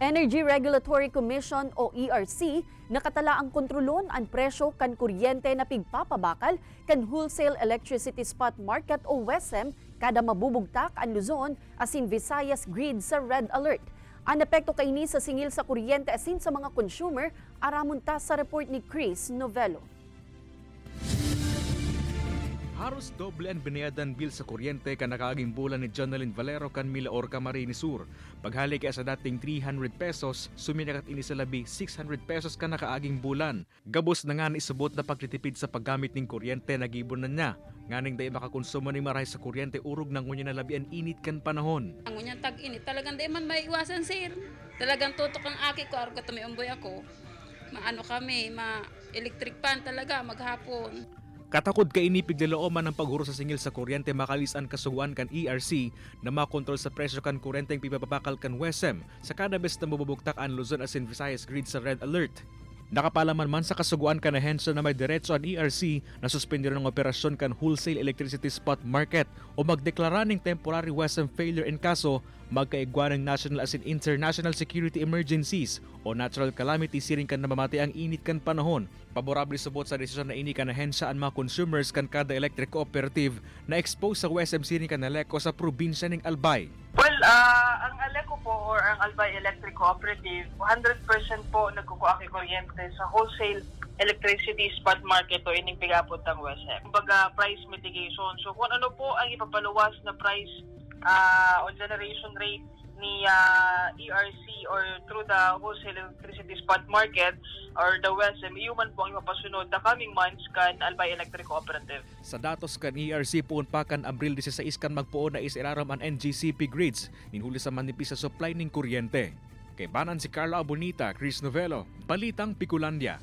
Energy Regulatory Commission o ERC nakatala ang kontrolon ang presyo kan kuryente na pigpapabakal kan Wholesale Electricity Spot Market o WESM kada mabubugtak ang Luzon asin Visayas grid sa red alert. Ang epekto kaini sa singil sa kuryente asin sa mga consumer aramon ta sa report ni Chris Novelo. Haros doble ang binayadan bill sa kuryente kan nakaaging bulan ni Jonalyn Valero kan Milaor, Camarines Sur. Paghali kaya sa dating 300 pesos, suminakat ini sa labi 600 pesos kan nakaaging bulan. Gabos na nga isubot na pagtitipid sa paggamit ng kuryente na gibunan niya. Nganing day makakonsumo ni maray sa kuryente urog ng ngunya na labi ang init kan panahon. Ang ngunya tag-init talagang day man maiwasan sir. Talagang tutok ang aki ko argo tumiumboy ako. Maano kami, ma-electric pan talaga maghapon. Katakod ka inipig nilooman ng paghuro sa singil sa kuryente makalisan kasuguan kan ERC na makontrol sa presyo kan kuryenteng pipapabakal kan WESM sa kada bes na mabubugtak ang Luzon asin Visayas grid sa red alert. Nakapalaman man sa kasuguan kan ahensya na may diretso ang ERC na suspender ng operasyon kan Wholesale Electricity Spot Market o magdeklara ng temporary WESM failure in kaso magkaigwa ng national asin international security emergencies o natural calamity siring kan namamati ang init kan panahon. Paborable subot sa desisyon na ini kan ahensya ang mga consumers kan kada electric cooperative na expose sa WESM siring kan Aleco sa probinsya ng Albay. Well, ang Aleco po or ang Albay Electric Cooperative, 100% po nagkukuha kay kuryente sa wholesale electricity spot market o ining pigapot ng WESM. Kumbaga, price mitigation. So kung ano po ang ipapaluwas na price o generation rate ni ERC or through the wholesale electricity spot market or the WESM, iuman po ang ipapasunod the coming months kan Albay Electric Cooperative. Sa datos kan ERC puon pa kan Abril 16 kan magpuon na isiraram ang NGCP grids ninhuli sa manipis sa supply ning kuryente. Kay banan si Carla Abonita, Chris Novelo, Balitang Picolandia.